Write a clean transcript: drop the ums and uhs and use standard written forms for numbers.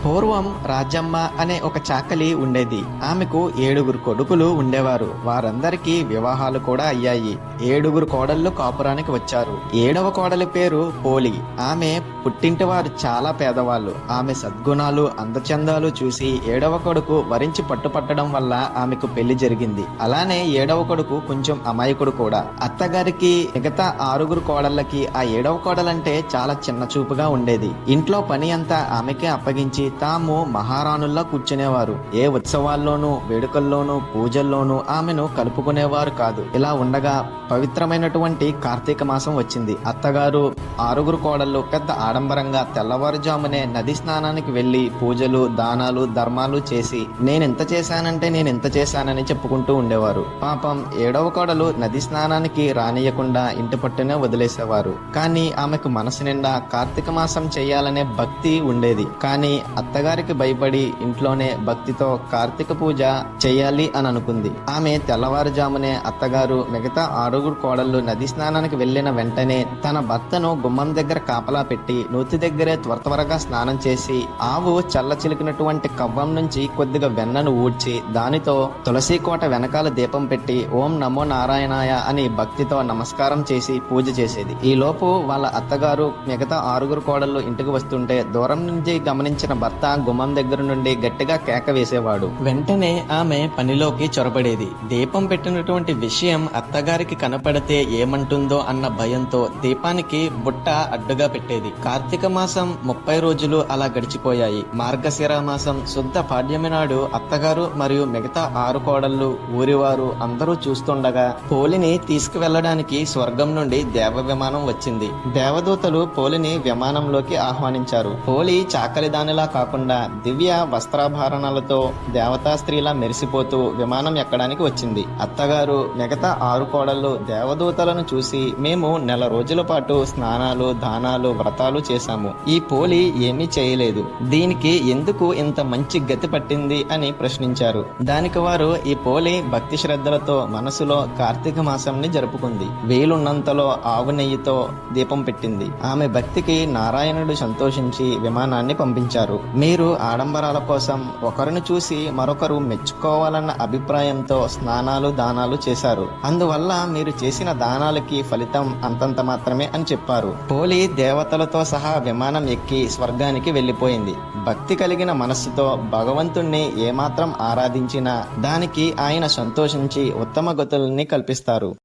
పూర్వం రాజమ్మ అనే ఒక చాకలి ఉండేది. ఆమెకు 7 కొడుకులు ఉండేవారు. వారందరికీ వివాహాలు కూడా అయ్యాయి. 7 కోడళ్లు కాపురానికి వచ్చారు. 7వ కోడలి పేరు పోలి. ఆమె పుట్టింటి వారు చాలా పేదవాళ్ళు. ఆమె సద్గుణాలు అందచందాలు చూసి 7వ కొడుకు వరించి పట్టుపట్టడం వల్ల ఆమెకు పెళ్లి జరిగింది. అలానే 7వ కొడుకు కొంచెం అమాయకుడు కూడా. అత్తగారికి మిగతా 6 కోడళ్ళకి ఆ 7వ కోడలంటే చాలా చిన్న చూపుగా ఉండేది. ఇంట్లో పని అంతా ఆమెకే అప్పగించి తాము మహారాణుల్లా కూర్చునేవారు. ఏ ఉత్సవాల్లోనూ వేడుకల్లోనూ పూజల్లోనూ ఆమెను కలుపుకునేవారు కాదు. ఇలా ఉండగా పవిత్రమైనటువంటి కార్తీక మాసం వచ్చింది. అత్తగారు 6 కోడళ్ళు పెద్ద ఆడంబరంగా తెల్లవారుజామునే నది స్నానానికి వెళ్లి పూజలు దానాలు ధర్మాలు చేసి నేనెంత చేశానని చెప్పుకుంటూ ఉండేవారు. పాపం 7వ కోడలు నది స్నానానికి రానియకుండా ఇంటి పట్టునే వదిలేసేవారు. కానీ ఆమెకు మనసు నిండా కార్తీక మాసం చేయాలనే భక్తి ఉండేది. కానీ అత్తగారికి భయపడి ఇంట్లోనే భక్తితో కార్తీక పూజ చేయాలి అని అనుకుంది. ఆమె తెల్లవారుజామునే అత్తగారు మిగతా 6 కోడళ్లు నది స్నానానికి వెళ్లిన వెంటనే తన భర్తను గుమ్మం దగ్గర కాపలా పెట్టి నూతి దగ్గరే త్వరగా స్నానం చేసి ఆవు చల్ల చిలికినటువంటి కవ్వం నుంచి కొద్దిగా వెన్నను ఊడ్చి దానితో తులసి కోట వెనకాల దీపం పెట్టి ఓం నమో నారాయణాయ అని భక్తితో నమస్కారం చేసి పూజ చేసేది. ఈ లోపు వాళ్ళ అత్తగారు మిగతా 6 కోడళ్లు ఇంటికి వస్తుంటే దూరం నుంచి గమనించిన భర్త గుమ్మం దగ్గర నుండి గట్టిగా కేక వేసేవాడు. వెంటనే ఆమె పనిలోకి చొరబడేది. దీపం పెట్టినటువంటి విషయం అత్తగారికి కనపడితే ఏమంటుందో అన్న భయంతో దీపానికి బుట్ట అడ్డుగా పెట్టేది. కార్తీక మాసం 30 రోజులు అలా గడిచిపోయాయి. మార్గశిర మాసం శుద్ధ పాడ్యమి నాడు అత్తగారు మరియు మిగతా 6 కోడళ్లు ఊరివారు అందరూ చూస్తుండగా పోలిని తీసుకువెళ్లడానికి స్వర్గం నుండి దేవ విమానం వచ్చింది. దేవదూతలు పోలిని విమానంలోకి ఆహ్వానించారు. పోలి చాకలి దానిలా కాకుండా దివ్య వస్త్రాభరణాలతో దేవతా స్త్రీలా మెరిసిపోతూ విమానం ఎక్కడానికి వచ్చింది. అత్తగారు మిగతా 6 కోడళ్లు దేవదూతలను చూసి మేము నెల రోజుల పాటు స్నానాలు దానాలు వ్రతాలు చేశాము. ఈ పోలి ఏమీ చేయలేదు. దీనికి ఎందుకు ఇంత మంచి గతి పట్టింది అని ప్రశ్నించారు. దానికి వారు ఈ పోలి భక్తి శ్రద్ధలతో మనసులో కార్తీక మాసంని జరుపుకుంది. వీలున్నంతలో ఆవు నెయ్యితో దీపం పెట్టింది. ఆమె భక్తికి నారాయణుడు సంతోషించి విమానాన్ని పంపించారు. మీరు ఆడంబరాల కోసం ఒకరిని చూసి మరొకరు మెచ్చుకోవాలన్న అభిప్రాయంతో స్నానాలు దానాలు చేశారు. అందువల్ల మీరు చేసిన దానాలకి ఫలితం అంతంత మాత్రమే అని చెప్పారు. పోలి దేవతలతో సహా విమానం ఎక్కి స్వర్గానికి వెళ్లిపోయింది. భక్తి కలిగిన మనస్సుతో భగవంతుణ్ణి ఏమాత్రం ఆరాధించినా దానికి ఆయన సంతోషించి ఉత్తమ గతుల్ని కల్పిస్తారు.